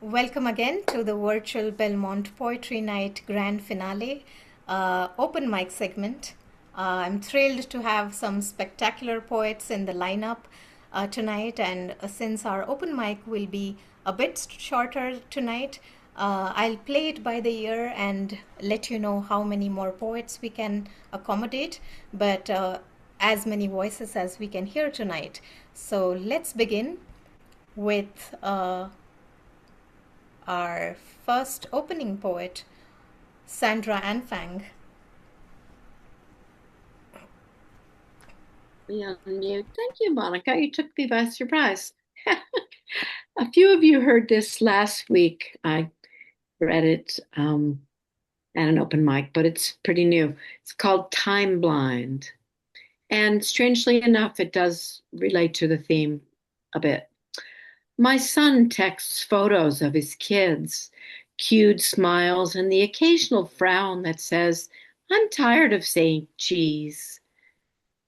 Welcome again to the virtual Belmont Poetry Night grand finale, open mic segment. I'm thrilled to have some spectacular poets in the lineup tonight, and since our open mic will be a bit shorter tonight, I'll play it by the ear and let you know how many more poets we can accommodate, but as many voices as we can hear tonight. So let's begin with our first opening poet, Sandra Anfang. Thank you, Monica. You took me by surprise. A few of you heard this last week. I read it at an open mic, but it's pretty new. It's called Time Blind. And strangely enough, it does relate to the theme a bit. My son texts photos of his kids, cued smiles, and the occasional frown that says, I'm tired of saying cheese.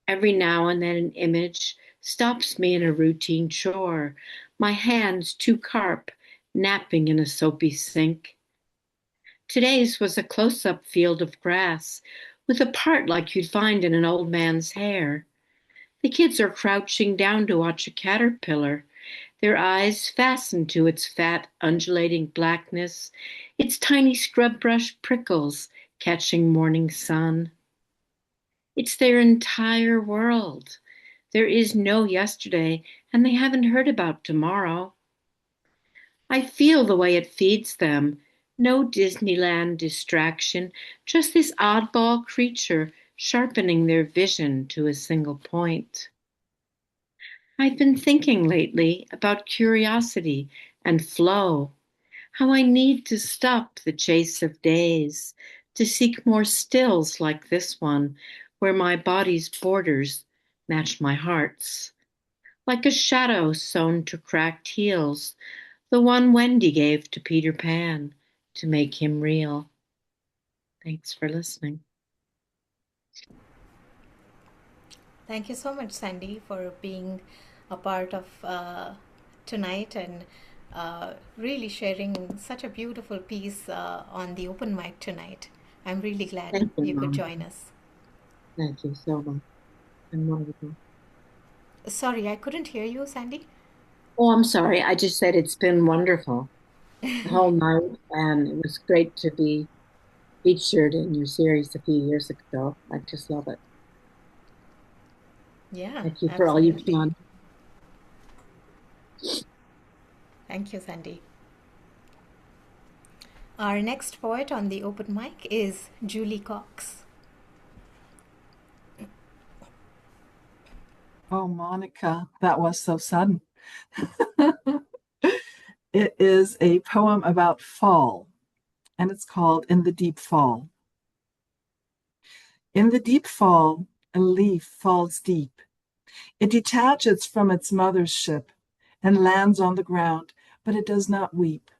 Every now and then an image stops me in a routine chore, my hands too carp, napping in a soapy sink. Today's was a close-up field of grass, with a part like you'd find in an old man's hair. The kids are crouching down to watch a caterpillar, their eyes fastened to its fat, undulating blackness, its tiny scrub brush prickles catching morning sun. It's their entire world. There is no yesterday, and they haven't heard about tomorrow. I feel the way it feeds them. No Disneyland distraction, just this oddball creature sharpening their vision to a single point. I've been thinking lately about curiosity and flow, how I need to stop the chase of days, to seek more stills like this one, where my body's borders match my heart's, like a shadow sewn to cracked heels, the one Wendy gave to Peter Pan to make him real. Thanks for listening. Thank you so much, Sandy, for being a part of tonight and really sharing such a beautiful piece on the open mic tonight. I'm really glad Thank you, you could Mom. join us. Thank you so much. And wonderful. Sorry, I couldn't hear you, Sandy. Oh, I'm sorry. I just said it's been wonderful the whole night, and it was great to be featured in your series a few years ago. I just love it. Yeah, Thank you for all you've absolutely. done. Thank you, Sandy. Our next poet on the open mic is Julie Cox. Oh, Monica, that was so sudden. It is a poem about fall, and it's called In the Deep Fall. In the deep fall, a leaf falls deep. It detaches from its mother's ship and lands on the ground, but it does not weep.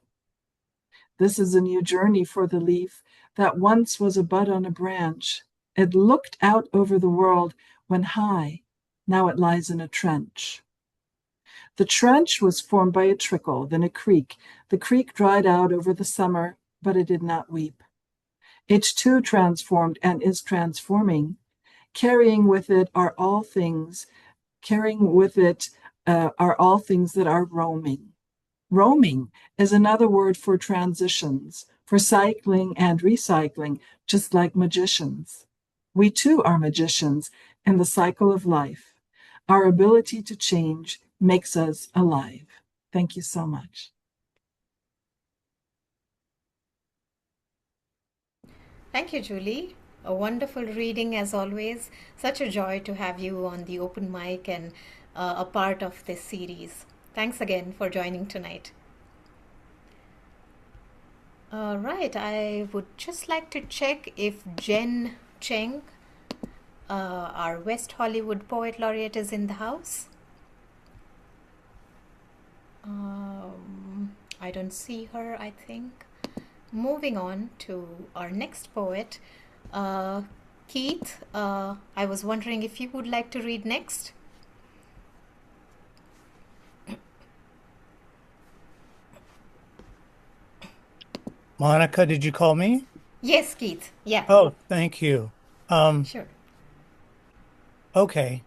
This is a new journey for the leaf that once was a bud on a branch. It looked out over the world when high, now it lies in a trench. The trench was formed by a trickle, then a creek. The creek dried out over the summer, but it did not weep. It too transformed and is transforming. Carrying with it are all things, carrying with it are all things that are roaming. Roaming is another word for transitions, for cycling and recycling, just like magicians. We too are magicians in the cycle of life. Our ability to change makes us alive. Thank you so much. Thank you, Julie. A wonderful reading as always. Such a joy to have you on the open mic and a part of this series. Thanks again for joining tonight. All right, I would just like to check if Jen Cheng, our West Hollywood Poet Laureate, is in the house. I don't see her, I think. Moving on to our next poet, uh, Keith. I was wondering if you would like to read next. Monica, did you call me? Yes, Keith. Yeah, Oh, thank you. Um, sure. okay.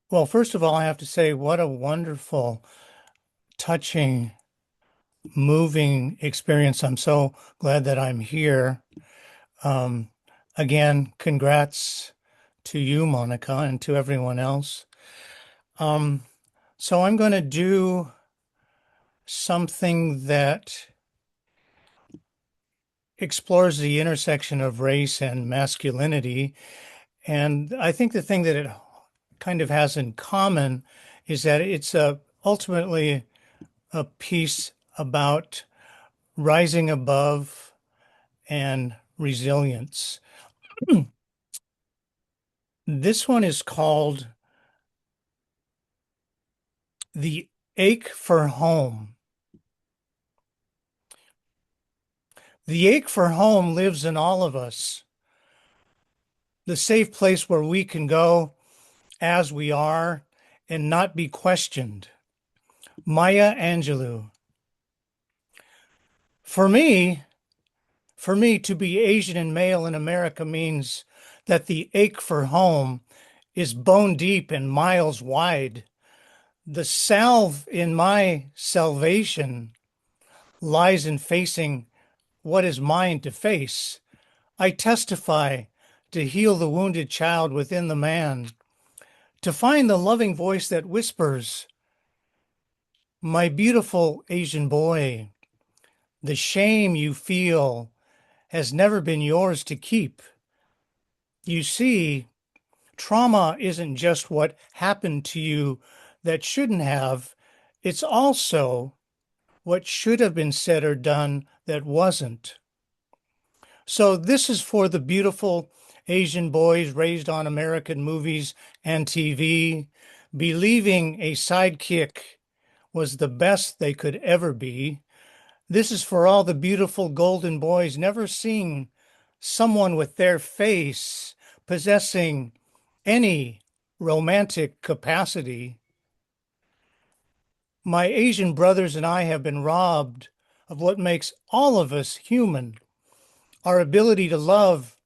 Well, first of all, I have to say what a wonderful, touching, moving experience. I'm so glad that I'm here. Um, Again, congrats to you, Monica, and to everyone else. Um, so I'm going to do something that explores the intersection of race and masculinity. And I think the thing that it kind of has in common is that it's ultimately a piece about rising above and resilience. This one is called The Ache for Home. The ache for home lives in all of us, the safe place where we can go as we are and not be questioned. Maya Angelou. For me, For me, to be Asian and male in America means that the ache for home is bone deep and miles wide. The salve in my salvation lies in facing what is mine to face. I testify to heal the wounded child within the man, to find the loving voice that whispers, my beautiful Asian boy, the shame you feel has never been yours to keep. You see, trauma isn't just what happened to you that shouldn't have, it's also what should have been said or done that wasn't. So, this is for the beautiful Asian boys raised on American movies and TV, believing a sidekick was the best they could ever be. This is for all the beautiful golden boys never seeing someone with their face possessing any romantic capacity. My Asian brothers and I have been robbed of what makes all of us human, our ability to love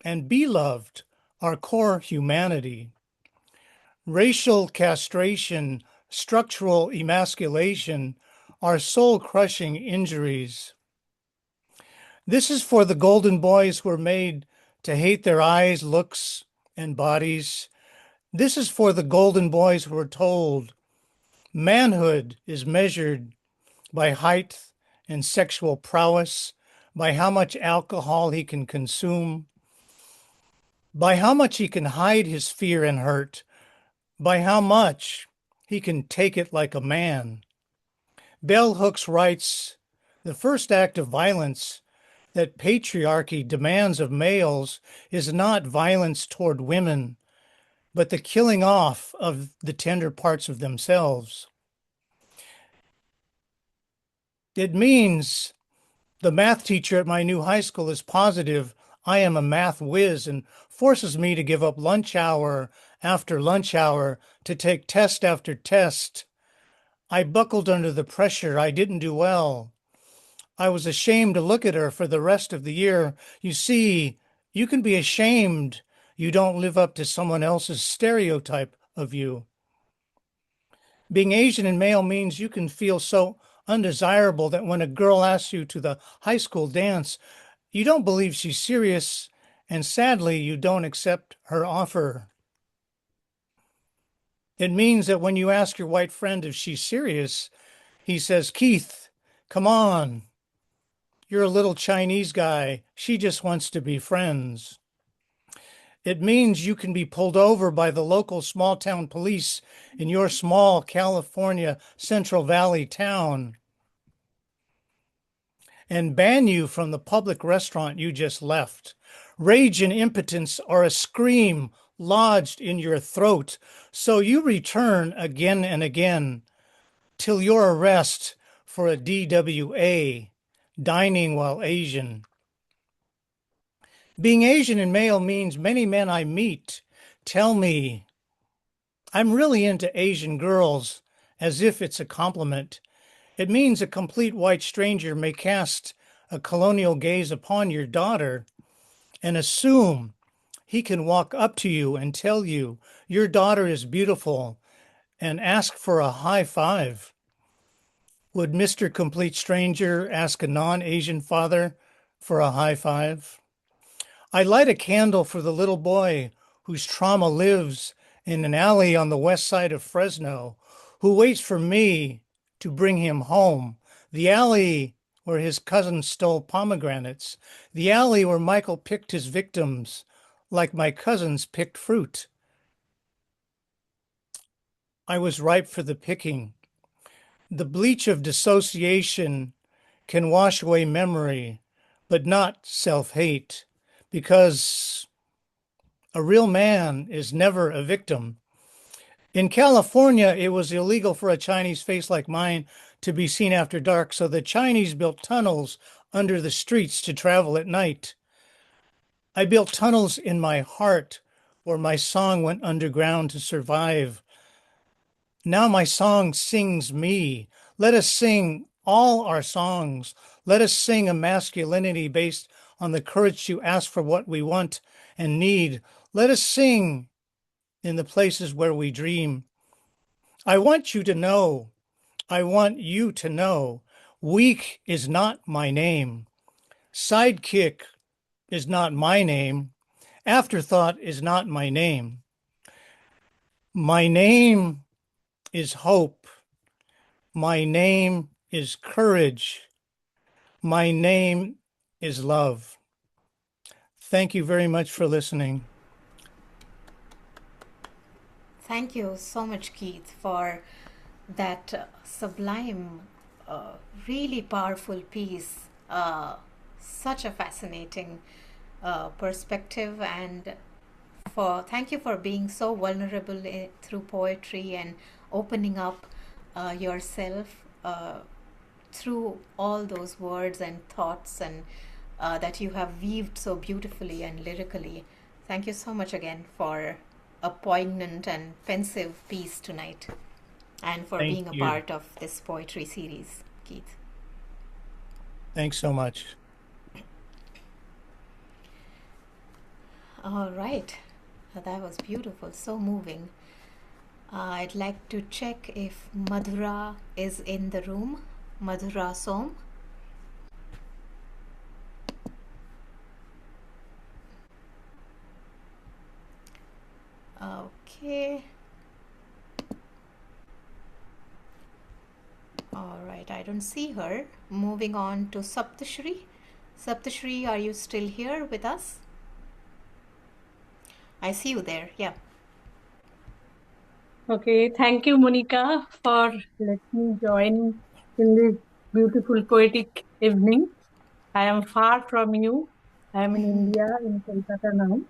and be loved, our core humanity. Racial castration, structural emasculation are soul crushing injuries. This is for the golden boys who are made to hate their eyes, looks, and bodies. This is for the golden boys who are told manhood is measured by height and sexual prowess, by how much alcohol he can consume, by how much he can hide his fear and hurt, by how much he can take it like a man. Bell Hooks writes, the first act of violence that patriarchy demands of males is not violence toward women, but the killing off of the tender parts of themselves. It means the math teacher at my new high school is positive I am a math whiz and forces me to give up lunch hour after lunch hour to take test after test. I buckled under the pressure. I didn't do well. I was ashamed to look at her for the rest of the year. You see, you can be ashamed you don't live up to someone else's stereotype of you. Being Asian and male means you can feel so undesirable that when a girl asks you to the high school dance, you don't believe she's serious, and sadly, you don't accept her offer. It means that when you ask your white friend if she's serious, he says, Keith, come on. You're a little Chinese guy. She just wants to be friends. It means you can be pulled over by the local small town police in your small California Central Valley town and ban you from the public restaurant you just left. Rage and impotence are a scream lodged in your throat, so you return again and again till your arrest for a DWA, dining while Asian. Being Asian and male means many men I meet tell me I'm really into Asian girls, as if it's a compliment. It means a complete white stranger may cast a colonial gaze upon your daughter and assume he can walk up to you and tell you your daughter is beautiful and ask for a high five? Would Mr. Complete Stranger ask a non-Asian father for a high five? I light a candle for the little boy whose trauma lives in an alley on the west side of Fresno, who waits for me to bring him home. The alley where his cousin stole pomegranates. The alley where Michael picked his victims like my cousins picked fruit. I was ripe for the picking. The bleach of dissociation can wash away memory, but not self-hate, because a real man is never a victim. In California, it was illegal for a Chinese face like mine to be seen after dark, so the Chinese built tunnels under the streets to travel at night. I built tunnels in my heart where my song went underground to survive. Now my song sings me. Let us sing all our songs. Let us sing a masculinity based on the courage to ask for what we want and need. Let us sing in the places where we dream. I want you to know, I want you to know, weak is not my name. Sidekick is not my name. Afterthought is not my name. My name is hope. My name is courage. My name is love. Thank you very much for listening. Thank you so much, Keith, for that sublime, really powerful piece. Such a fascinating perspective, and thank you for being so vulnerable through poetry and opening up yourself through all those words and thoughts and that you have weaved so beautifully and lyrically. Thank you so much again for a poignant and pensive piece tonight, and for being a part of this poetry series, Keith. Thanks so much. All right. That was beautiful, so moving. I'd like to check if Madhura is in the room. Madhura Som. Okay. All right, I don't see her. Moving on to Saptashri. Saptashri, are you still here with us? I see you there, yeah. Okay, thank you, Monica, for letting me join in this beautiful poetic evening. I am far from you. I am in India, in Kolkata now.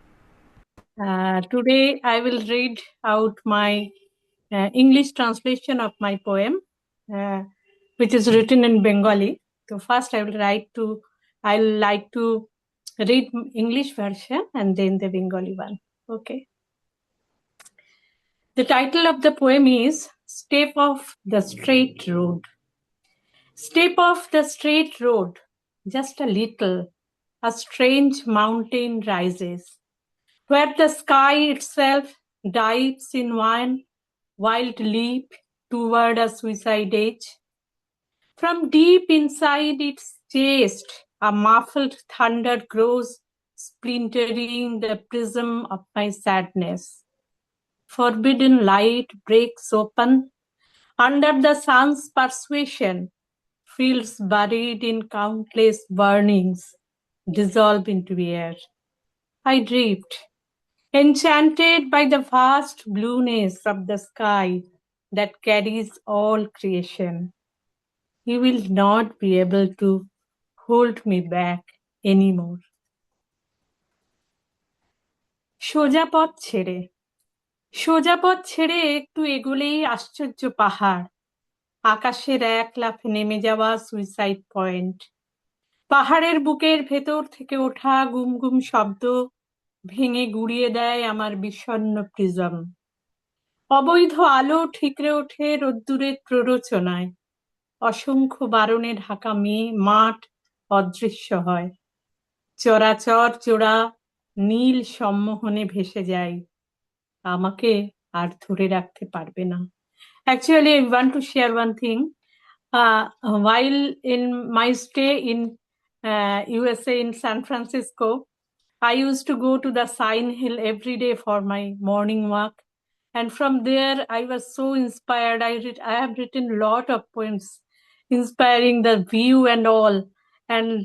Today, I will read out my English translation of my poem, which is written in Bengali. So first, I'll like to read English version and then the Bengali one. Okay. The title of the poem is Step Off the Straight Road. Step off the straight road, just a little, a strange mountain rises, where the sky itself dives in one wild leap toward a suicide edge. From deep inside its chest, a muffled thunder grows, splintering the prism of my sadness. Forbidden light breaks open under the sun's persuasion. Fields buried in countless burnings dissolve into air. I drift, enchanted by the vast blueness of the sky that carries all creation. You will not be able to hold me back anymore. সোজা পথ ছেড়ে একটু এগোলেই আশ্চর্য পাহাড়, আকাশের এক লাফে নেমে যাওয়া সুইসাইড পয়েন্ট। পাহাড়ের বুকের ভেতর থেকে ওঠা গুম গুম শব্দ ভেঙে গুড়িয়ে দেয় আমার বিষণ্ণ প্রিজম। অবৈধ আলো ঠিকরে ওঠে রোদ্দুরের প্ররোচনায়। অসংখ্য বারণে ঢাকা মাঠ অদৃশ্য হয়। চরাচর চূড়া নীল সম্মোহনে ভেসে যায়, আমাকে আর ধরে রাখতে পারবে না। Actually, I want to share one thing. While in my stay in USA in San Francisco, I used to go to the Sign Hill every day for my morning walk. And from there, I was so inspired. I have written a lot of poems inspiring the view and all. And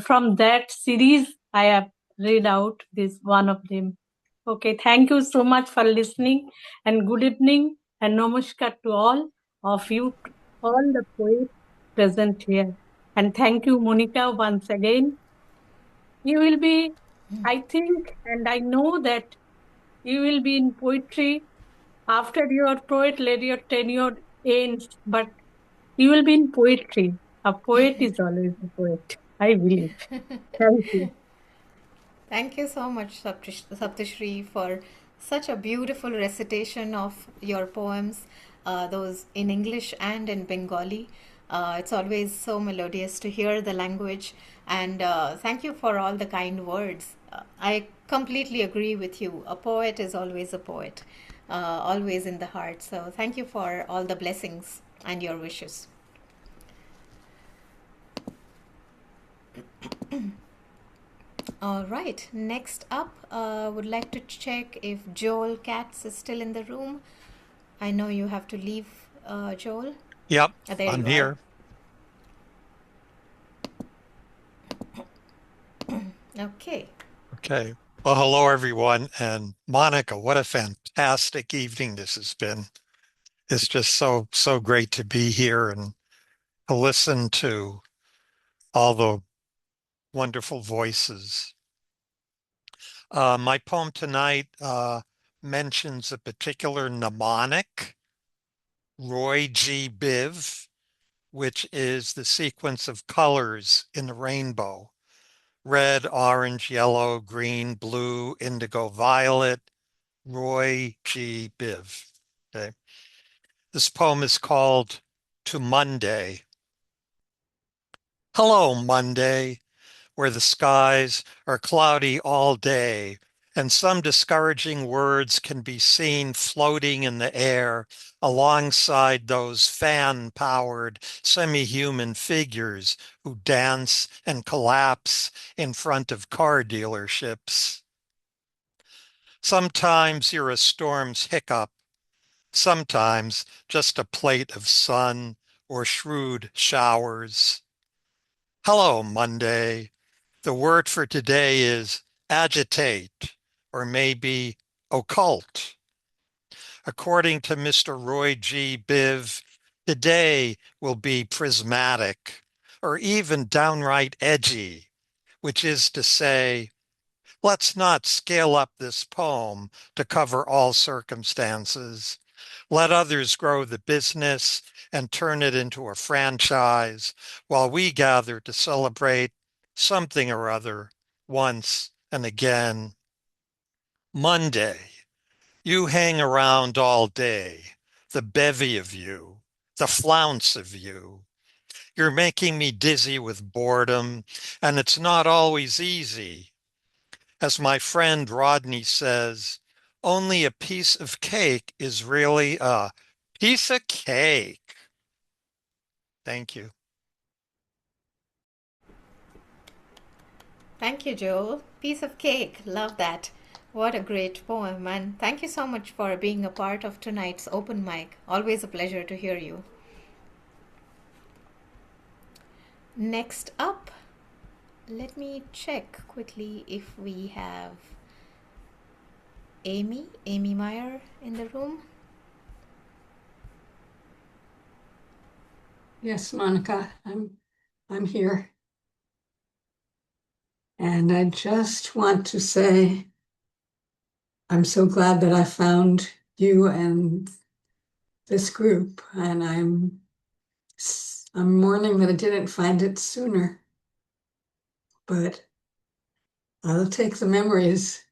from that series, I have read out this one of them. Okay, thank you so much for listening, and good evening and namaskar to all of you, all the poets present here. And thank you, Monica, once again. You will be, I think, and I know that you will be in poetry after your poet your tenure ends, but you will be in poetry. A poet is always a poet, I believe. Thank you. Thank you so much, Saptashri, for such a beautiful recitation of your poems, those in English and in Bengali. It's always so melodious to hear the language, and thank you for all the kind words. I completely agree with you. A poet is always a poet, always in the heart. So, thank you for all the blessings and your wishes. All right, next up, would like to check if Joel Katz is still in the room. I know you have to leave, Joel. Yep, There I'm you here. are. Okay. Okay. Well, hello, everyone. And Monica, what a fantastic evening this has been. It's just so great to be here and to listen to all the wonderful voices. My poem tonight mentions a particular mnemonic, Roy G. Biv, which is the sequence of colors in the rainbow. Red, orange, yellow, green, blue, indigo, violet, Roy G. Biv. Okay. This poem is called To Monday. Hello, Monday, where the skies are cloudy all day, and some discouraging words can be seen floating in the air alongside those fan-powered semi-human figures who dance and collapse in front of car dealerships. Sometimes you're a storm's hiccup, sometimes just a plate of sun or shrewd showers. Hello, Monday. The word for today is agitate, or maybe occult. According to Mr. Roy G. Biv, today will be prismatic, or even downright edgy, which is to say, let's not scale up this poem to cover all circumstances. Let others grow the business and turn it into a franchise while we gather to celebrate something or other once and again. Monday, you hang around all day, the bevy of you, the flounce of you. You're making me dizzy with boredom, and it's not always easy. As my friend Rodney says, only a piece of cake is really a piece of cake. Thank you. Thank you, Joel. Piece of cake. Love that. What a great poem. And thank you so much for being a part of tonight's open mic. Always a pleasure to hear you. Next up, let me check quickly if we have Amy Meyer in the room. Yes, Monica, I'm here. And I just want to say I'm so glad that I found you and this group, and I'm mourning that I didn't find it sooner. But I'll take the memories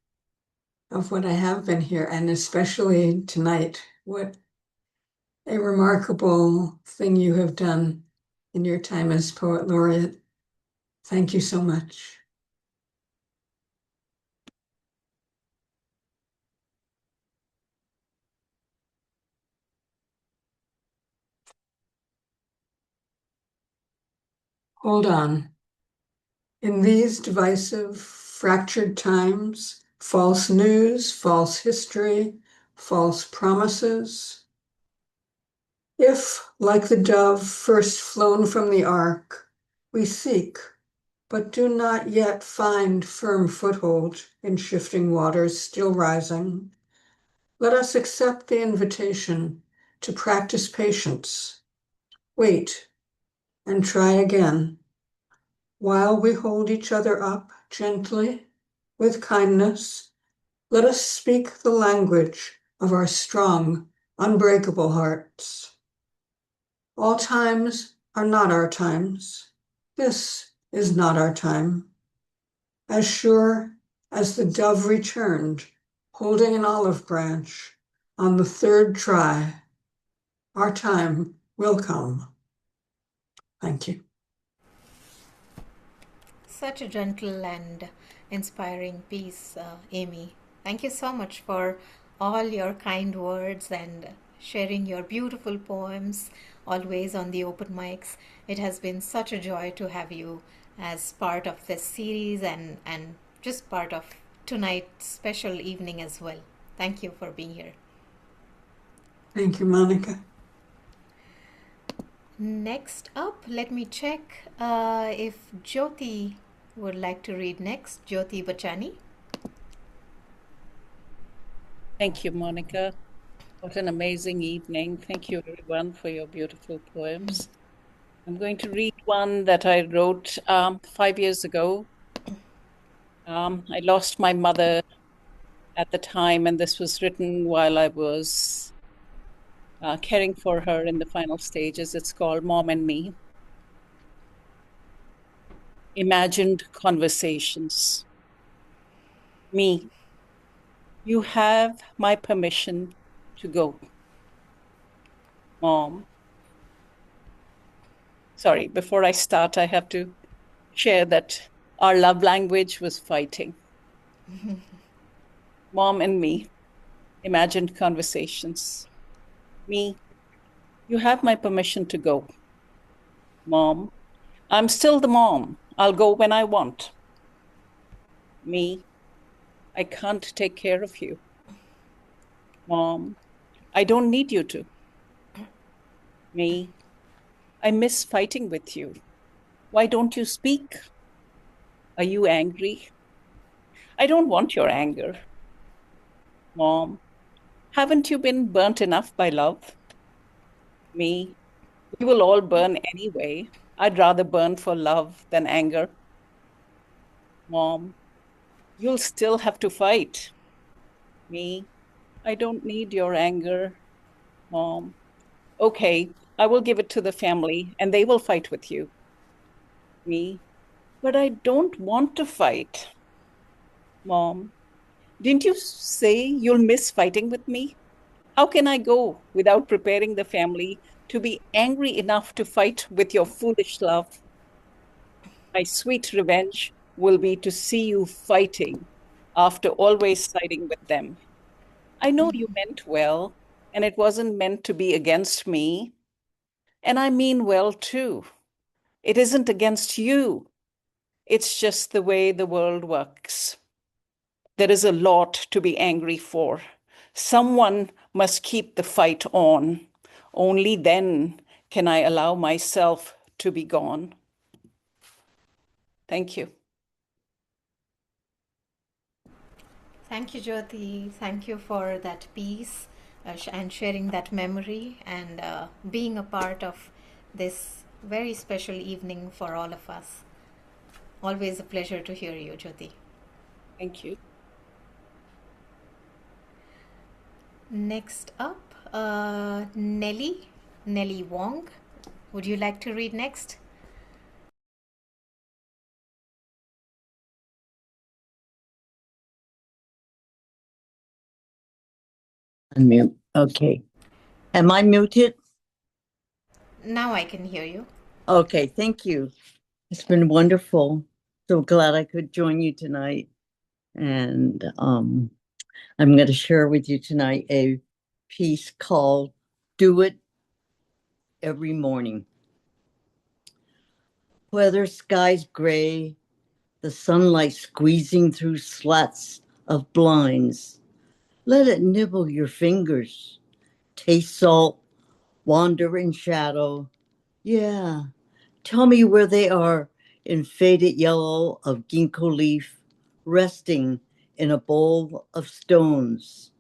of what I have been here, and especially tonight. What a remarkable thing you have done in your time as Poet Laureate. Thank you so much. Hold on. In these divisive, fractured times, false news, false history, false promises, if, like the dove first flown from the ark, we seek, but do not yet find firm foothold in shifting waters still rising, let us accept the invitation to practice patience, wait, and try again, while we hold each other up gently, with kindness. Let us speak the language of our strong, unbreakable hearts. All times are not our times. This is not our time. As sure as the dove returned, holding an olive branch on the third try, our time will come. Thank you. Such a gentle and inspiring piece, Amy. Thank you so much for all your kind words and sharing your beautiful poems always on the open mics. It has been such a joy to have you as part of this series and just part of tonight's special evening as well. Thank you for being here. Thank you, Monica. Next up, let me check if Jyoti would like to read next. Jyoti Bachani. Thank you, Monica. What an amazing evening. Thank you, everyone, for your beautiful poems. I'm going to read one that I wrote 5 years ago. I lost my mother at the time, and this was written while I was caring for her in the final stages. It's called Mom and Me. Imagined Conversations. Me, you have my permission to go. Mom. Sorry, before I start, I have to share that our love language was fighting. Mom and me, imagined conversations. Me, you have my permission to go. Mom, I'm still the mom. I'll go when I want. Me, I can't take care of you. Mom, I don't need you to. Me, I miss fighting with you. Why don't you speak? Are you angry? I don't want your anger. Mom, haven't you been burnt enough by love? Me, we will all burn anyway. I'd rather burn for love than anger. Mom, you'll still have to fight. Me, I don't need your anger. Mom, okay, I will give it to the family and they will fight with you. Me, but I don't want to fight. Mom, didn't you say you'll miss fighting with me? How can I go without preparing the family to be angry enough to fight with your foolish love? My sweet revenge will be to see you fighting after always siding with them. I know you meant well, and it wasn't meant to be against me. And I mean well too. It isn't against you. It's just the way the world works. There is a lot to be angry for. Someone must keep the fight on. Only then can I allow myself to be gone. Thank you. Thank you, Jyoti. Thank you for that piece and sharing that memory and being a part of this very special evening for all of us. Always a pleasure to hear you, Jyoti. Thank you. Next up, Nelly Wong. Would you like to read next? Unmute. Okay. Am I muted? Now I can hear you. Okay, thank you. It's been wonderful. So glad I could join you tonight. And I'm going to share with you tonight a piece called Do It Every Morning. Whether skies gray, the sunlight squeezing through slats of blinds, let it nibble your fingers, taste salt, wander in shadow. Yeah, tell me where they are in faded yellow of ginkgo leaf, resting in a bowl of stones.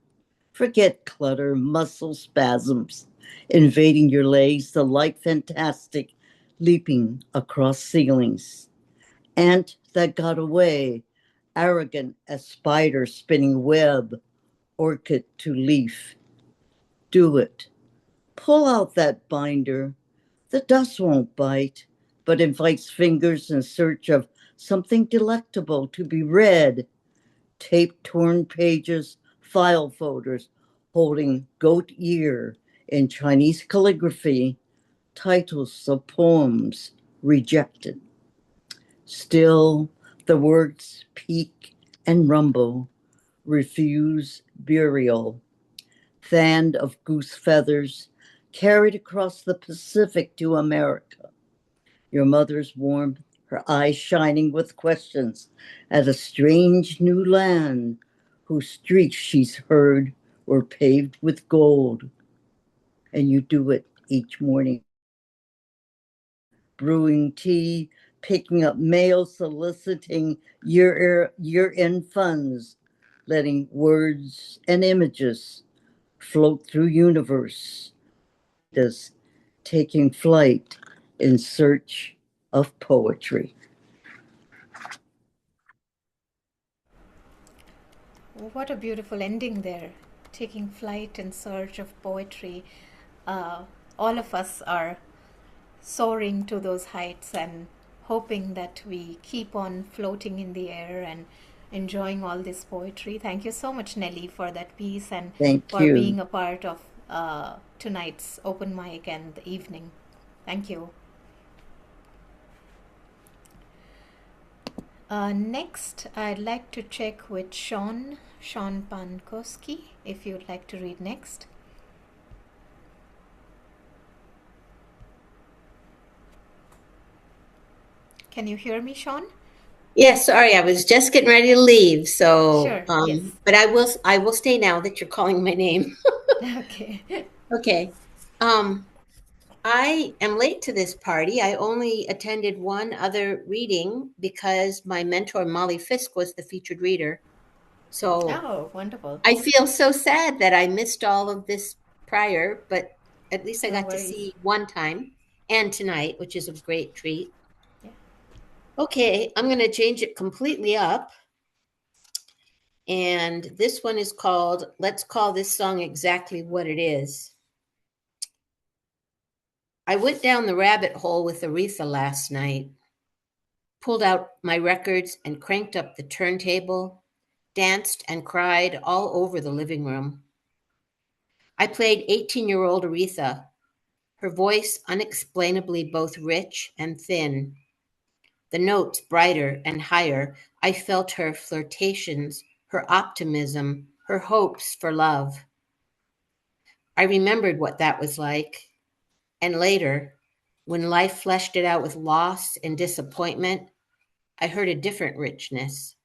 Forget clutter, muscle spasms invading your legs, the light fantastic leaping across ceilings. Ant that got away, arrogant as spider spinning web, orchid to leaf. Do it. Pull out that binder. The dust won't bite, but invites fingers in search of something delectable to be read. Tape torn pages, file folders holding goat ear in Chinese calligraphy, titles of poems rejected. Still, the words peak and rumble, refuse burial, fanned of goose feathers, carried across the Pacific to America. Your mother's warmth, her eyes shining with questions at a strange new land whose streets she's heard were paved with gold. And you do it each morning. Brewing tea, picking up mail, soliciting year-end funds, letting words and images float through universe, this taking flight in search of poetry. What a beautiful ending there. Taking flight in search of poetry. All of us are soaring to those heights and hoping that we keep on floating in the air and enjoying all this poetry. Thank you so much, Nelly, for that piece and Thank for you. being a part of tonight's open mic and the evening. Thank you. Next, I'd like to check with Sean Pankowski, if you'd like to read next. Can you hear me, Sean? Yes, sorry, I was just getting ready to leave. So, Sure, yes. but I will stay now that you're calling my name. Okay. Okay. I am late to this party. I only attended one other reading because my mentor, Molly Fisk, was the featured reader. So Oh, wonderful. I feel so sad that I missed all of this prior, but at least I No got to worries. see one time and tonight, which is a great treat. Yeah. Okay, I'm going to change it completely up. And this one is called, let's call this song exactly what it is. I went down the rabbit hole with Aretha last night, pulled out my records and cranked up the turntable, danced and cried all over the living room. I played 18-year-old Aretha, her voice unexplainably both rich and thin. The notes brighter and higher, I felt her flirtations, her optimism, her hopes for love. I remembered what that was like. And later, when life fleshed it out with loss and disappointment, I heard a different richness,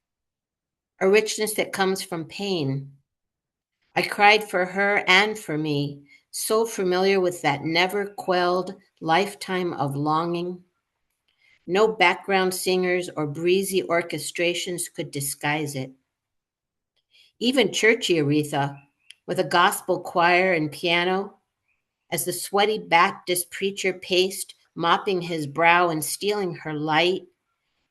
a richness that comes from pain. I cried for her and for me, so familiar with that never quelled lifetime of longing. No background singers or breezy orchestrations could disguise it. Even churchy Aretha, with a gospel choir and piano, as the sweaty Baptist preacher paced, mopping his brow and stealing her light,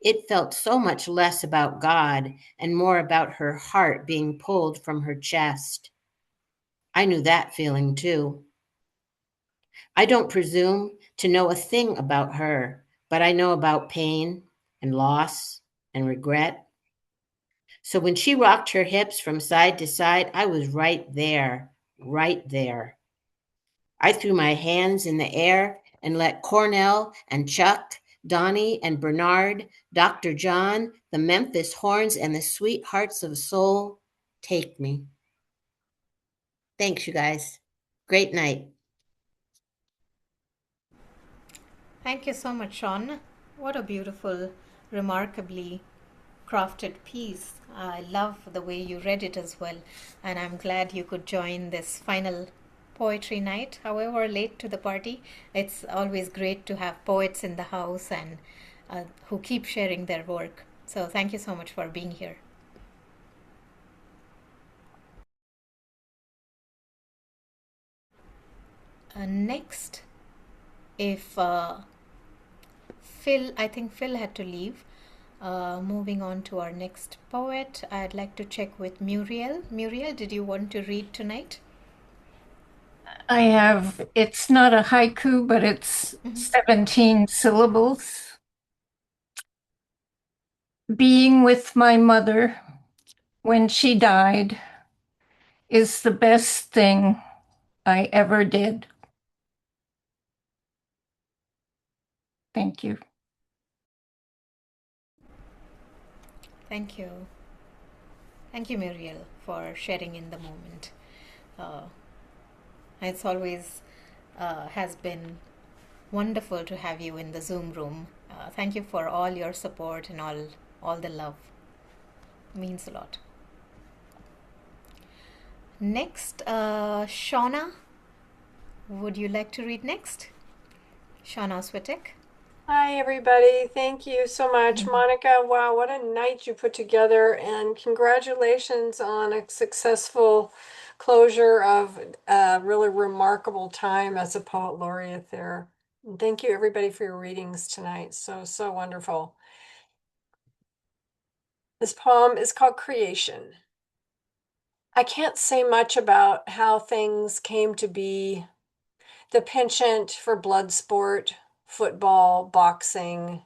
it felt so much less about God and more about her heart being pulled from her chest. I knew that feeling too. I don't presume to know a thing about her, but I know about pain and loss and regret. So when she rocked her hips from side to side, I was right there, right there. I threw my hands in the air and let Cornell and Chuck Donnie and Bernard, Dr. John, the Memphis Horns, and the Sweet Hearts of Soul, take me. Thanks, you guys. Great night. Thank you so much, Sean. What a beautiful, remarkably crafted piece. I love the way you read it as well, and I'm glad you could join this final poetry night, however late to the party. It's always great to have poets in the house and who keep sharing their work. So thank you so much for being here. Next, if Phil, I think Phil had to leave. Moving on to our next poet, I'd like to check with Muriel. Muriel, did you want to read tonight? I have, it's not a haiku, but it's 17 syllables. Being with my mother when she died is the best thing I ever did. Thank you. Thank you. Thank you, Muriel, for sharing in the moment. It's always has been wonderful to have you in the Zoom room. Thank you for all your support and all the love. It means a lot. Next, Shauna, would you like to read next? Shauna Switek. Hi, everybody. Thank you so much. Monica, wow, what a night you put together, and congratulations on a successful closure of a really remarkable time as a poet laureate there. And thank you, everybody, for your readings tonight. So wonderful. This poem is called Creation. I can't say much about how things came to be, the penchant for blood sport, football, boxing,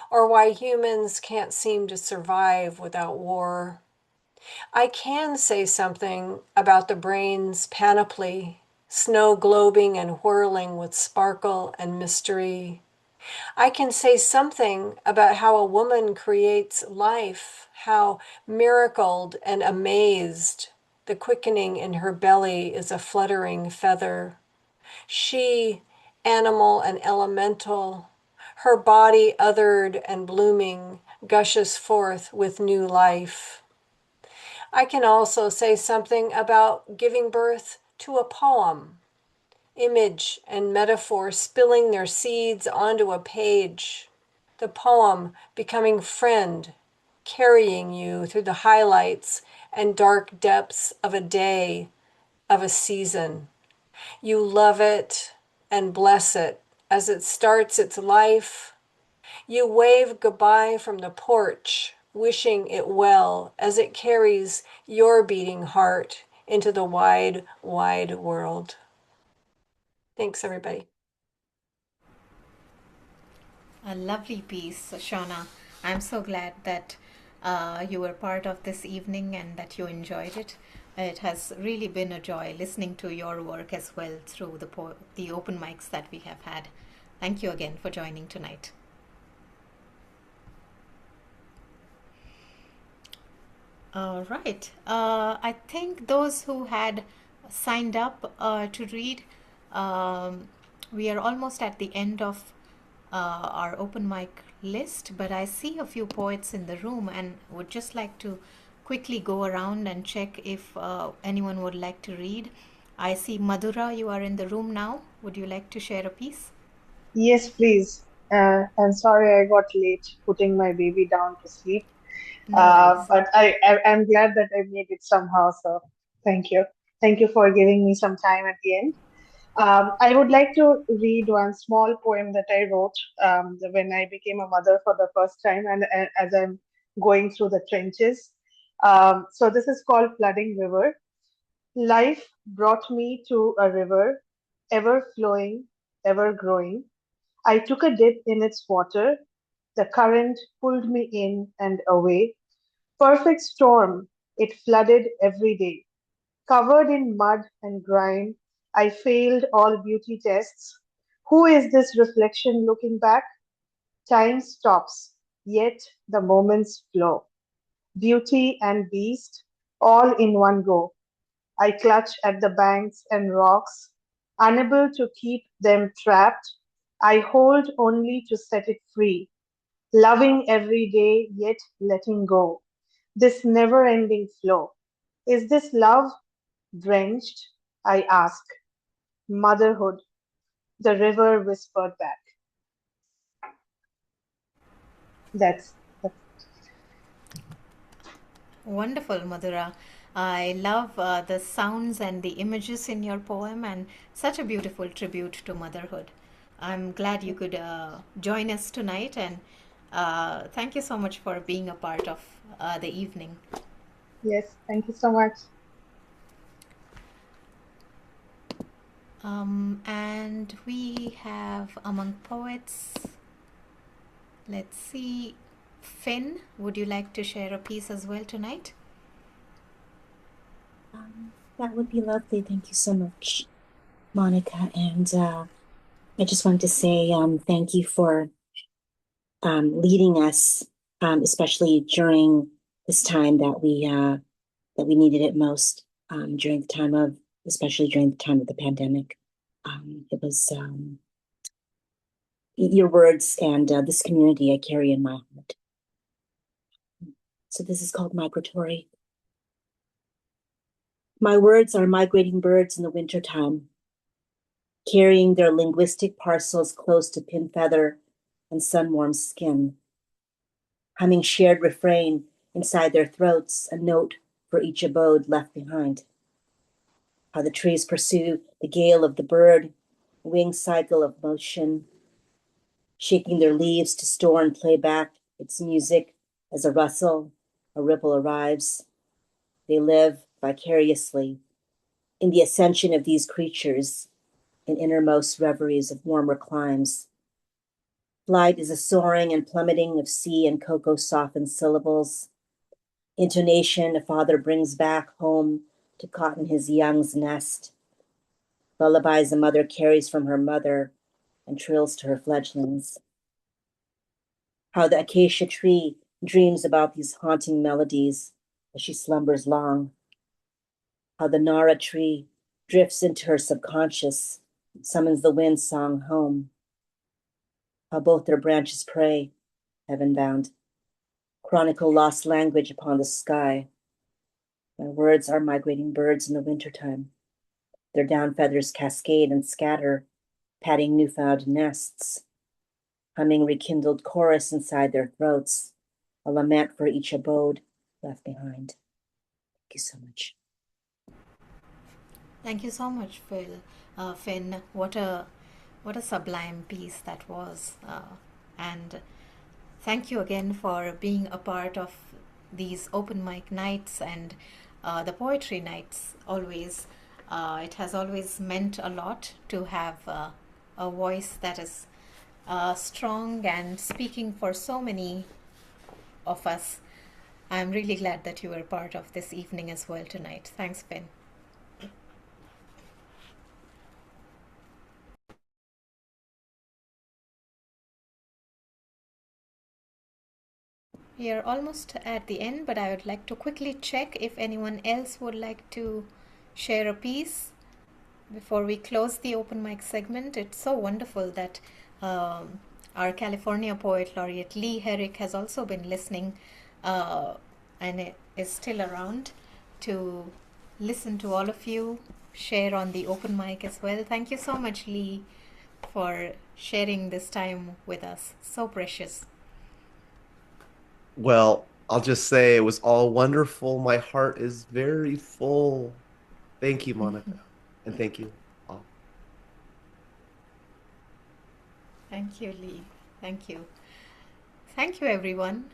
or why humans can't seem to survive without war. I can say something about the brain's panoply, snow globing and whirling with sparkle and mystery. I can say something about how a woman creates life, how miracled and amazed the quickening in her belly is a fluttering feather. She, animal and elemental, her body othered and blooming, gushes forth with new life. I can also say something about giving birth to a poem, image and metaphor spilling their seeds onto a page, the poem becoming friend, carrying you through the highlights and dark depths of a day, of a season. You love it and bless it as it starts its life. You wave goodbye from the porch, wishing it well as it carries your beating heart into the wide, wide world. Thanks, everybody. A lovely piece, Shauna. I'm so glad that you were part of this evening and that you enjoyed it. It has really been a joy listening to your work as well through the open mics that we have had. Thank you again for joining tonight. All right. I think those who had signed up to read, we are almost at the end of our open mic list, but I see a few poets in the room and would just like to quickly go around and check if anyone would like to read. I see Madhura, you are in the room now. Would you like to share a piece? Yes, please. I'm sorry I got late putting my baby down to sleep. No worries. But I'm glad that I made it somehow. So thank you. Thank you for giving me some time at the end. I would like to read one small poem that I wrote when I became a mother for the first time and as I'm going through the trenches. So this is called Flooding River. Life brought me to a river, ever flowing, ever growing. I took a dip in its water. The current pulled me in and away. Perfect storm, it flooded every day. Covered in mud and grime, I failed all beauty tests. Who is this reflection looking back? Time stops, yet the moments flow. Beauty and beast, all in one go. I clutch at the banks and rocks, unable to keep them trapped. I hold only to set it free, loving every day, yet letting go. This never ending flow. Is this love? Drenched, I ask. Motherhood, the river whispered back. That's Wonderful, Madhura. I love the sounds and the images in your poem, and such a beautiful tribute to motherhood. I'm glad you could join us tonight, and thank you so much for being a part of the evening. Yes, thank you so much. And we have among poets, let's see, Finn, would you like to share a piece as well tonight? That would be lovely. Thank you so much, Monica. And I just wanted to say thank you for leading us, especially during this time that we needed it most, especially during the time of the pandemic. It was your words and this community I carry in my heart. So this is called Migratory. My words are migrating birds in the wintertime, carrying their linguistic parcels close to pin feather and sun-warm skin, humming shared refrain inside their throats, a note for each abode left behind. How the trees pursue the gale of the bird, wing cycle of motion, shaking their leaves to store and play back its music as a rustle, a ripple arrives. They live vicariously in the ascension of these creatures, in innermost reveries of warmer climes. Flight is a soaring and plummeting of sea and cocoa softened syllables. Intonation a father brings back home to cotton his young's nest. Lullabies a mother carries from her mother and trills to her fledglings. How the acacia tree dreams about these haunting melodies as she slumbers long. How the Nara tree drifts into her subconscious, summons the wind song home. How both their branches pray, heaven bound, chronicle lost language upon the sky. My words are migrating birds in the wintertime. Their down feathers cascade and scatter, patting newfound nests, humming rekindled chorus inside their throats, a lament for each abode left behind. Thank you so much. Thank you so much, Finn. What a sublime piece that was, and thank you again for being a part of these open mic nights and the poetry nights. Always, it has always meant a lot to have a voice that is strong and speaking for so many of us. I'm really glad that you were part of this evening as well tonight. Thanks, Finn. We are almost at the end, but I would like to quickly check if anyone else would like to share a piece before we close the open mic segment. It's so wonderful that our California poet laureate Lee Herrick has also been listening and is still around to listen to all of you share on the open mic as well. Thank you so much, Lee, for sharing this time with us. So precious. Well, I'll just say it was all wonderful. My heart is very full. Thank you, Monica. And thank you all. Thank you, Lee. Thank you. Thank you, everyone.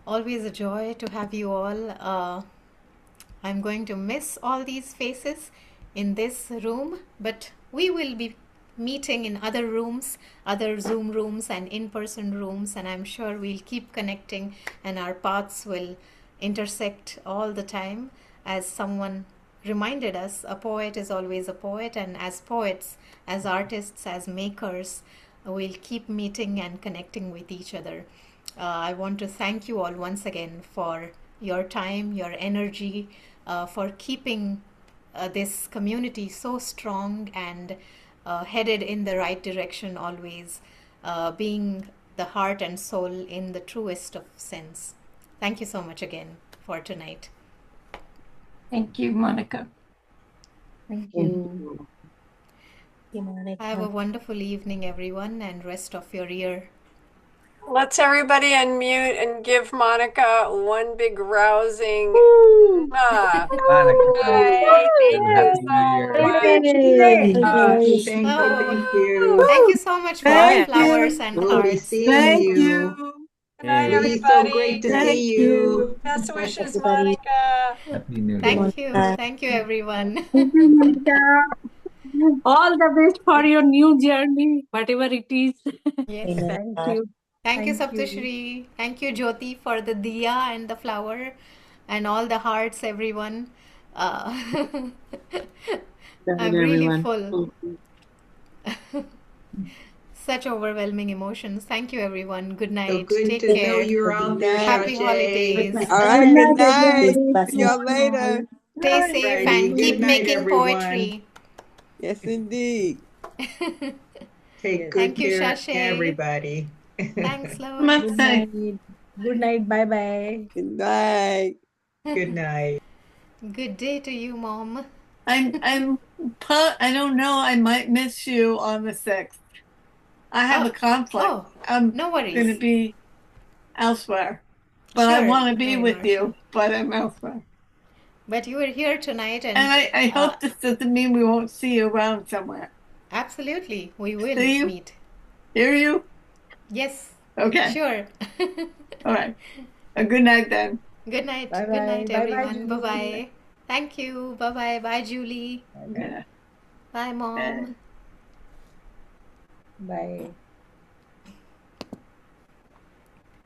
Always a joy to have you all. I'm going to miss all these faces in this room, but we will be meeting in other rooms, other Zoom rooms and in-person rooms, and I'm sure we'll keep connecting and our paths will intersect all the time. As someone reminded us, a poet is always a poet, and as poets, as artists, as makers, we'll keep meeting and connecting with each other. I want to thank you all once again for your time, your energy, for keeping this community so strong and headed in the right direction always, being the heart and soul in the truest of sense. Thank you so much again for tonight. Thank you, Monica. Thank you. Have a wonderful evening, everyone, and rest of your year. Let's everybody unmute and give Monica one big rousing. Monica. Hi, thank you so much. Thank you. Thank you so much for Thank flowers you. and We'll be hearts. seeing Thank you. you. Good night, Hey. It's so everybody. great to Thank see you. you. Best wishes, everybody. Monica. Happy New Year. Thank you. Thank you, everyone. All the best for your new journey, whatever it is. Yes. Thank you. Thank you, Saptashri. Thank you, Jyoti, for the diya and the flower and all the hearts, everyone. I'm really everyone. full. Such overwhelming emotions. Thank you, everyone. Good So night. good Take to know care. you're out there, Happy Shashay. holidays. All right, good night. Blessings. See y'all later. Stay safe Alrighty, and good keep night, making everyone. poetry. Yes, indeed. Take good Thank you, care, Shashay. everybody. Thanks, love. Good night. Good night. Bye bye. Good night. Good night. Good day to you, Mom. I don't know. I might miss you on the 6th. I have a conflict. Oh, I'm no going to worries. be elsewhere, but I Sure. want to be No, with Marshall. you, but I'm elsewhere. But you were here tonight, and I hope this doesn't mean we won't see you around somewhere. absolutely, we will See you? meet. Hear you? Yes. Okay. Sure. All right. A good night then. Good night. Bye Good bye. night, Bye bye, everyone. Bye Julie. bye. Thank you. Bye bye. Bye, Julie. Yeah. Bye, Mom. Bye.